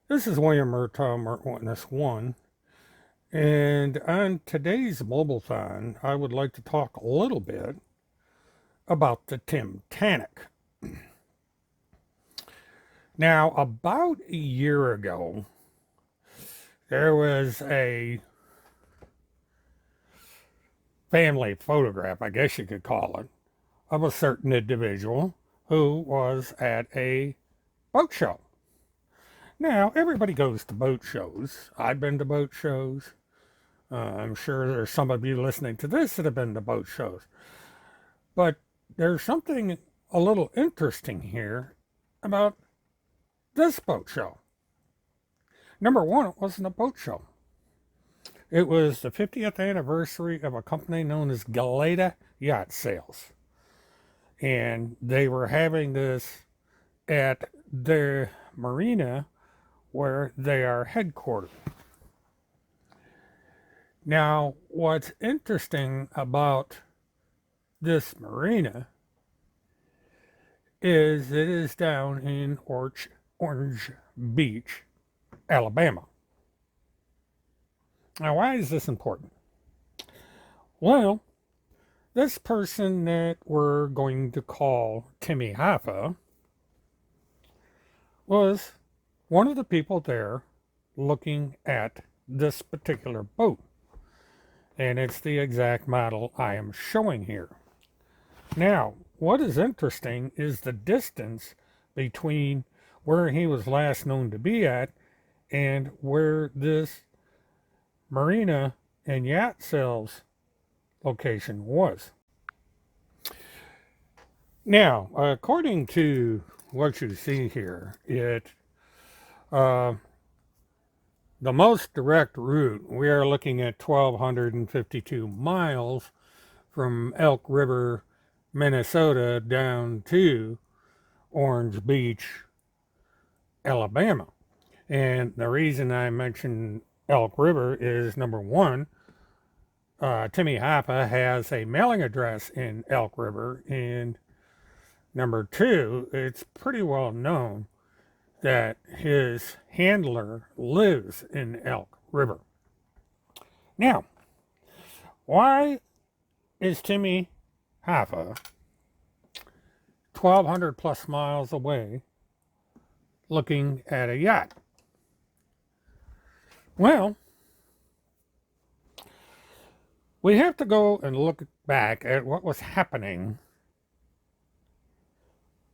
This is William Murtaugh, Murt Witness 1, and on today's Mobileton, I would like to talk a little bit about the Timtanic. Now, about a year ago, there was a family photograph, I guess you could call it, of a certain individual who was at a boat show. Now, everybody goes to boat shows. I've been to boat shows. I'm sure there's some of you listening to this that have been to boat shows. But there's something a little interesting here about this boat show. Number one, it wasn't a boat show. It was the 50th anniversary of a company known as Galata Yacht Sales. And they were having this at their marina where they are headquartered. Now, what's interesting about this marina is it is down in Orange Beach, Alabama. Now, why is this important? Well, this person that we're going to call Timmy Hoffa was one of the people there looking at this particular boat. And it's the exact model I am showing here. Now, what is interesting is the distance between where he was last known to be at and where this marina and yacht sales location was. Now, according to what you see here, the most direct route, we are looking at 1,252 miles from Elk River, Minnesota, down to Orange Beach, Alabama. And the reason I mention Elk River is number one, Timmy Hoffa has a mailing address in Elk River, and number two, it's pretty well known that his handler lives in Elk River. Now, why is Timmy Hoffa 1,200 plus miles away looking at a yacht? Well, we have to go and look back at what was happening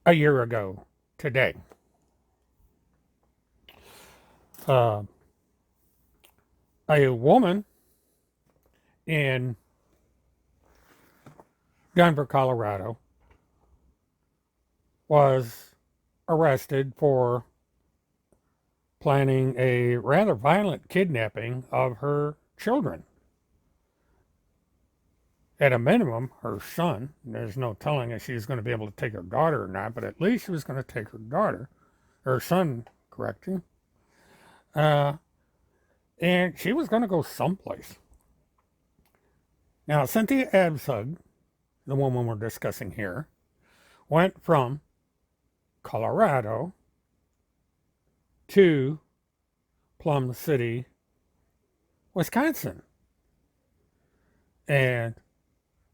a year ago today. A woman in Denver, Colorado, was arrested for planning a rather violent kidnapping of her children. At a minimum, her son. There's no telling if she's going to be able to take her daughter or not, but at least she was going to take her son, correcting. And she was going to go someplace. Now, Cynthia Absug, the woman we're discussing here, went from Colorado to Plum City, Wisconsin. And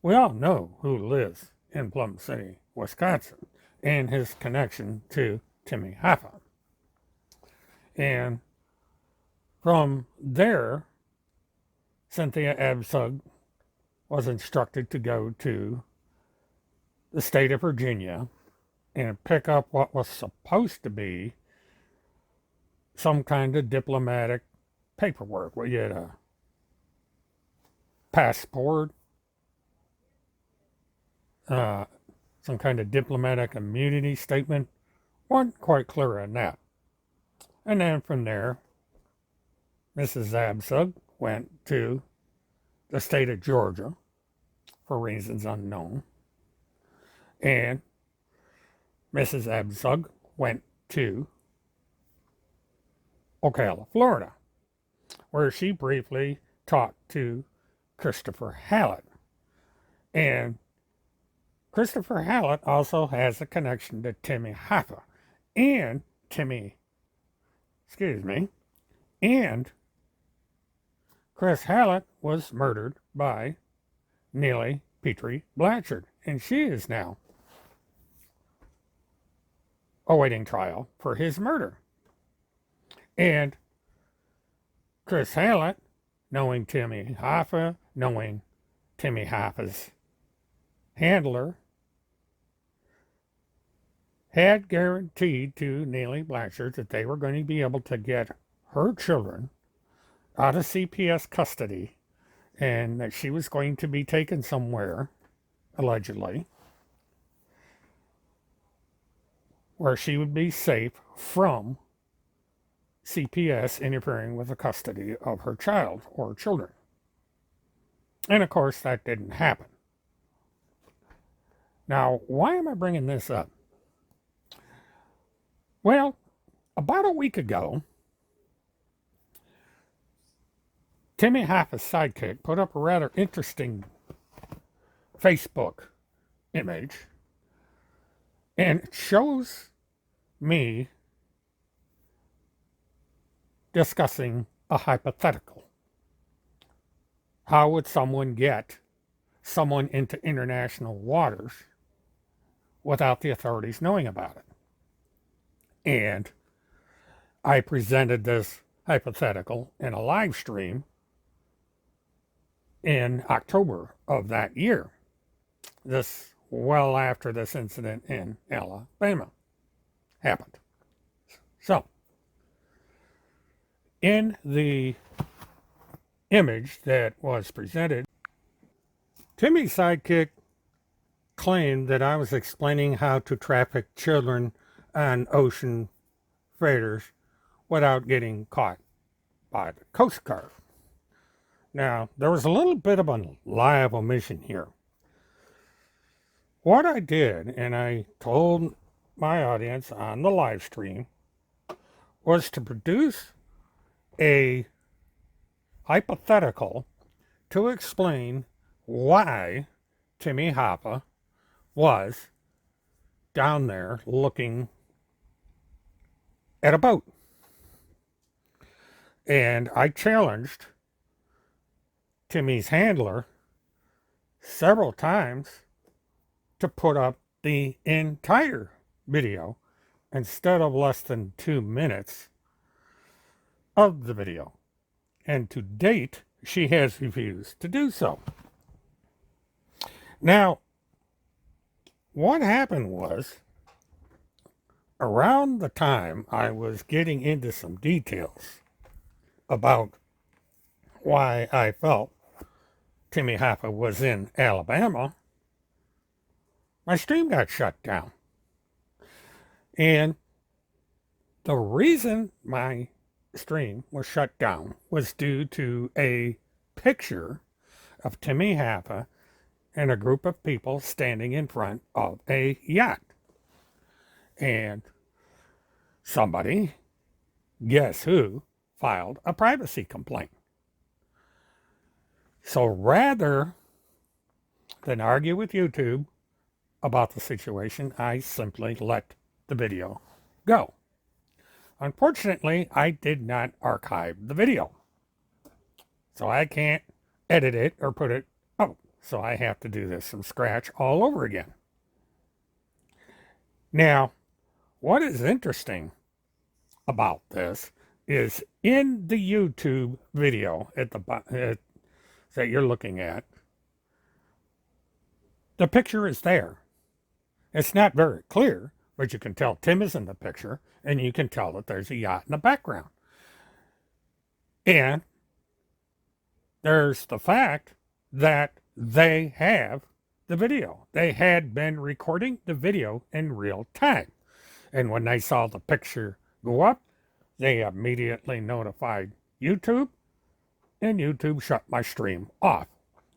we all know who lives in Plum City, Wisconsin, and his connection to Timmy Hoffa. And from there, Cynthia Absug was instructed to go to the state of Virginia and pick up what was supposed to be some kind of diplomatic paperwork. Where you had a passport, some kind of diplomatic immunity statement. Weren't quite clear on that. And then from there, Mrs. Absug went to the state of Georgia for reasons unknown. And Mrs. Absug went to Ocala, Florida, where she briefly talked to Christopher Hallett. And Christopher Hallett also has a connection to Timmy Hoffa. And Timmy excuse me, and Chris Hallett was murdered by Neely Petrie Blanchard, and she is now awaiting trial for his murder. And Chris Hallett, knowing Timmy Hoffa, knowing Timmy Hoffa's handler, had guaranteed to Neely Blanchard that they were going to be able to get her children out of CPS custody and that she was going to be taken somewhere, allegedly, where she would be safe from CPS interfering with the custody of her child or children. And of course, that didn't happen. Now, why am I bringing this up? Well, about a week ago, Timmy Hoffa's sidekick put up a rather interesting Facebook image, and it shows me discussing a hypothetical. How would someone get someone into international waters without the authorities knowing about it? And I presented this hypothetical in a live stream in October of that year. This well after this incident in Alabama happened. So, in the image that was presented, Timmy's sidekick claimed that I was explaining how to traffic children on ocean freighters without getting caught by the Coast Guard. Now, there was a little bit of a lie of omission here. What I did, and I told my audience on the live stream, was to produce a hypothetical to explain why Timmy Hoffa was down there looking at a boat. And I challenged Timmy's handler several times to put up the entire video instead of less than 2 minutes of the video. And to date, she has refused to do so. Now, what happened was, around the time I was getting into some details about why I felt Timmy Hoffa was in Alabama, my stream got shut down. And the reason my stream was shut down was due to a picture of Timmy Hoffa and a group of people standing in front of a yacht. And somebody, guess who, filed a privacy complaint. So rather than argue with YouTube about the situation, I simply let the video go. Unfortunately, I did not archive the video. So I can't edit it or put it out. So I have to do this from scratch all over again. Now, what is interesting about this is in the YouTube video that you're looking at, the picture is there. It's not very clear, but you can tell Tim is in the picture, and you can tell that there's a yacht in the background. And there's the fact that they have the video. They had been recording the video in real time. And when they saw the picture go up, they immediately notified YouTube, and YouTube shut my stream off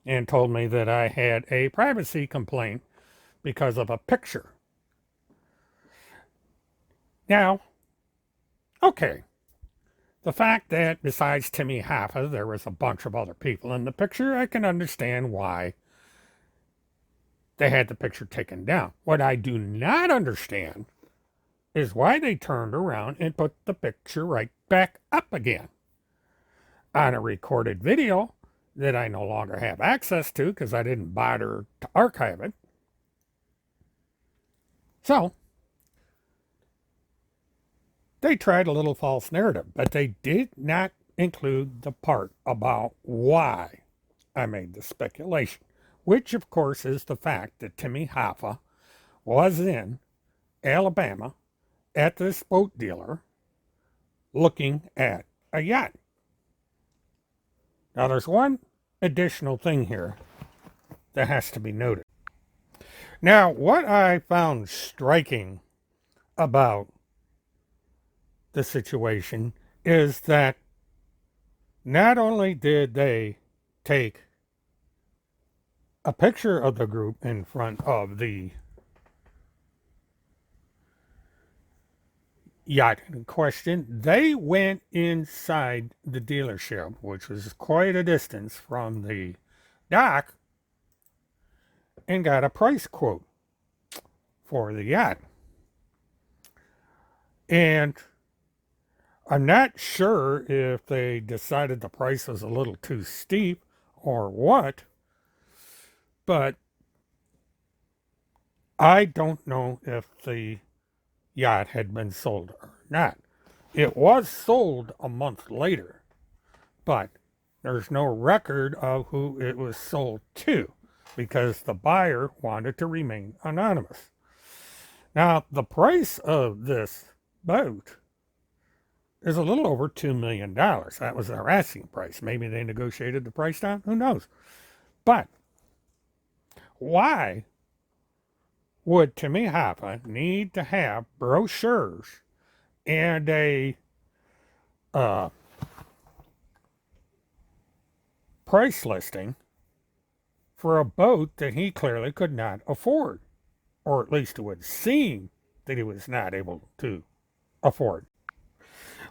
and told me that I had a privacy complaint because of a picture. Now, okay, the fact that besides Timmy Hoffa, there was a bunch of other people in the picture, I can understand why they had the picture taken down. What I do not understand is why they turned around and put the picture right back up again on a recorded video that I no longer have access to because I didn't bother to archive it. So they tried a little false narrative, but they did not include the part about why I made the speculation, which of course is the fact that Timmy Hoffa was in Alabama at this boat dealer looking at a yacht. Now there's one additional thing here that has to be noted. Now, what I found striking about the situation is that not only did they take a picture of the group in front of the yacht in question, they went inside the dealership, which was quite a distance from the dock, and got a price quote for the yacht. And I'm not sure if they decided the price was a little too steep or what, but I don't know if the yacht had been sold or not. It was sold a month later, but there's no record of who it was sold to because the buyer wanted to remain anonymous. Now, the price of this boat is a little over $2 million. That was their asking price. Maybe they negotiated the price down. Who knows? But why would Timmy Hoffa need to have brochures and a price listing for a boat that he clearly could not afford? Or at least it would seem that he was not able to afford.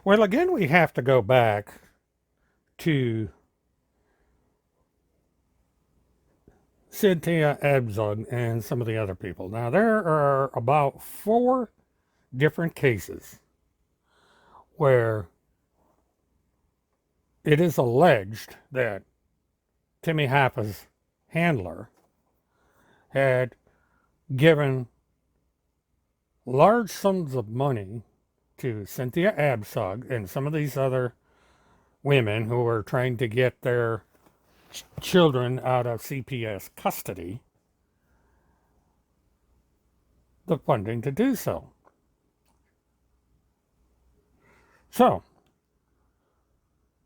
Well, again, we have to go back to Cynthia Abzug and some of the other people. Now, there are about 4 different cases where it is alleged that Timmy Hoffa's handler had given large sums of money to Cynthia Abzug and some of these other women who were trying to get their children out of CPS custody, the funding to do so. So,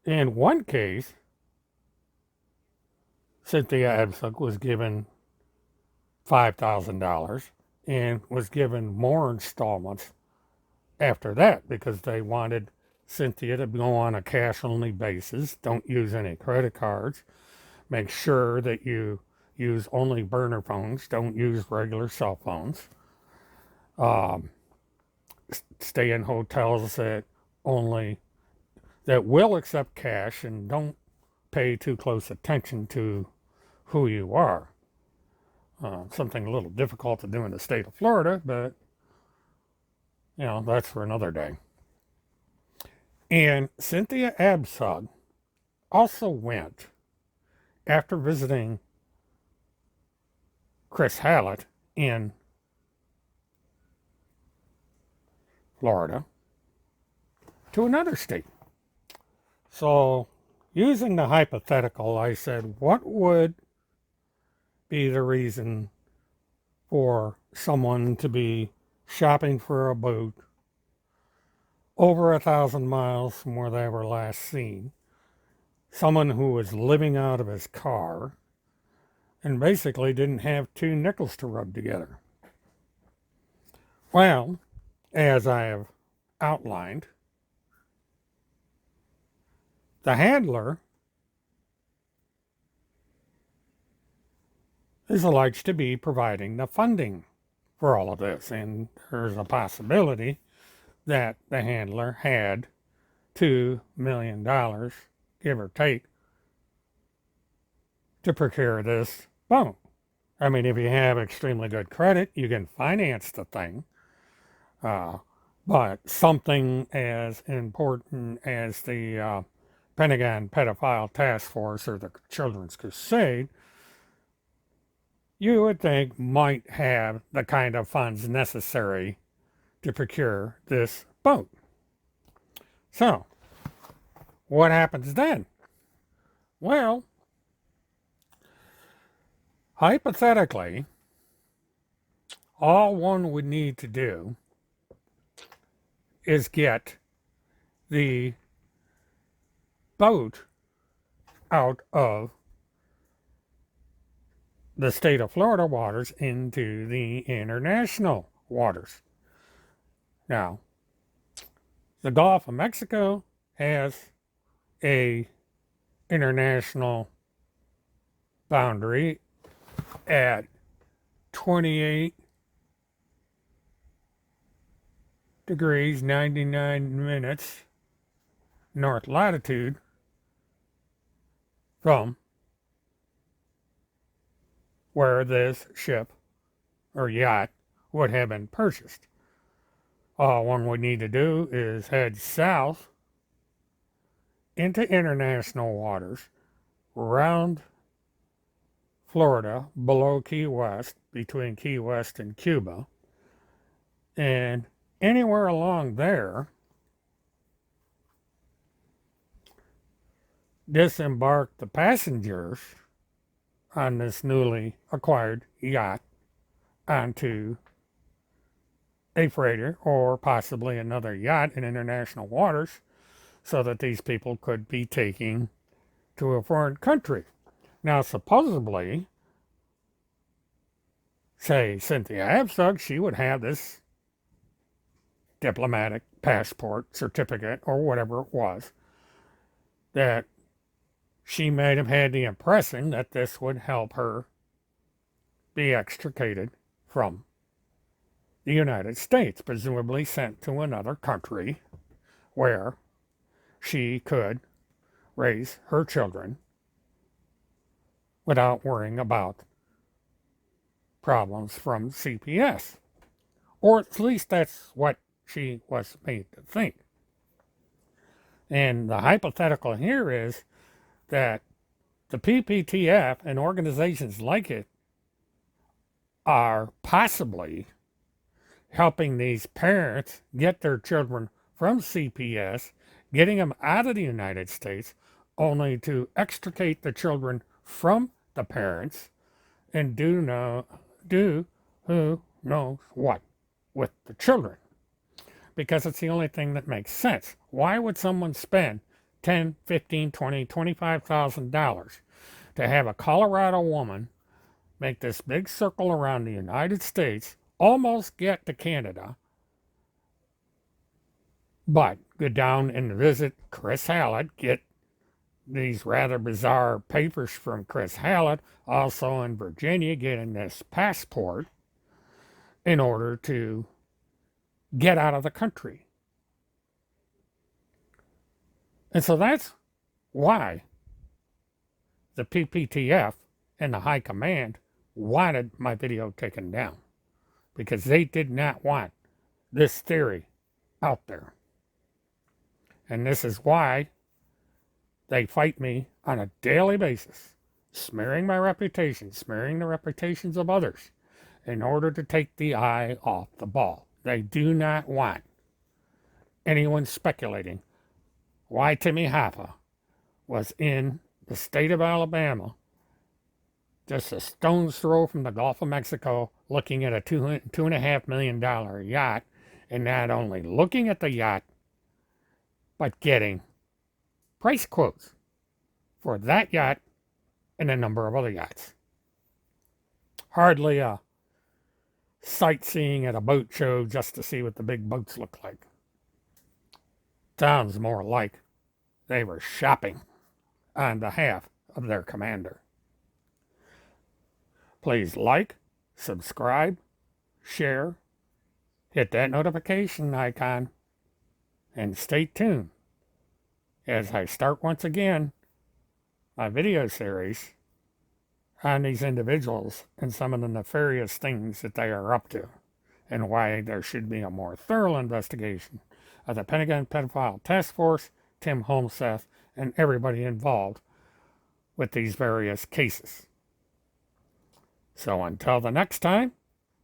in one case, Cynthia Abzug was given $5,000 and was given more installments after that because they wanted Cynthia to go on a cash-only basis. Don't use any credit cards. Make sure that you use only burner phones. Don't use regular cell phones. Stay in hotels that will accept cash and don't pay too close attention to who you are. Something a little difficult to do in the state of Florida, but that's for another day. And Cynthia Abzug also went, after visiting Chris Hallett in Florida, to another state. So, using the hypothetical, I said, what would be the reason for someone to be shopping for a boat over 1,000 miles from where they were last seen? Someone who was living out of his car and basically didn't have 2 nickels to rub together. Well, as I have outlined, the handler is alleged to be providing the funding for all of this, and there's a possibility that the handler had $2 million, give or take, to procure this boat. I mean, if you have extremely good credit, you can finance the thing. But something as important as the Pentagon Pedophile Task Force or the Children's Crusade, you would think might have the kind of funds necessary to procure this boat. So, what happens then? Well, hypothetically, all one would need to do is get the boat out of the state of Florida waters into the international waters. Now, the Gulf of Mexico has a international boundary at 28 degrees 99 minutes north latitude from where this ship or yacht would have been purchased. All one would need to do is head south into international waters, around Florida, below Key West, between Key West and Cuba, and anywhere along there, disembark the passengers on this newly acquired yacht onto a freighter or possibly another yacht in international waters so that these people could be taken to a foreign country. Now, supposedly, say Cynthia Absug, she would have this diplomatic passport, certificate, or whatever it was, that she might have had the impression that this would help her be extricated from the United States, presumably sent to another country where she could raise her children without worrying about problems from CPS. Or at least that's what she was made to think. And the hypothetical here is that the PPTF and organizations like it are possibly helping these parents get their children from CPS, getting them out of the United States, only to extricate the children from the parents and do who knows what with the children. Because it's the only thing that makes sense. Why would someone spend $10, $15, $20, $25,000 to have a Colorado woman make this big circle around the United States, almost get to Canada, but go down and visit Chris Hallett, get these rather bizarre papers from Chris Hallett, also in Virginia, getting this passport in order to get out of the country. And so that's why the PPTF and the High Command wanted my video taken down, because they did not want this theory out there. And this is why they fight me on a daily basis, smearing my reputation, smearing the reputations of others, in order to take the eye off the ball. They do not want anyone speculating why Timmy Hoffa was in the state of Alabama, just a stone's throw from the Gulf of Mexico, looking at a $2.5 million yacht, and not only looking at the yacht, but getting price quotes for that yacht and a number of other yachts. Hardly a sightseeing at a boat show just to see what the big boats look like. Sounds more like they were shopping on behalf of their commander. Please like, subscribe, share, hit that notification icon, and stay tuned as I start once again my video series on these individuals and some of the nefarious things that they are up to. and why there should be a more thorough investigation of the Pentagon Pedophile Task Force, Tim Holmseth, and everybody involved with these various cases. So until the next time,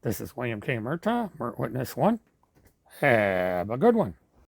this is William K. Murtaugh, Witness 1. Have a good one.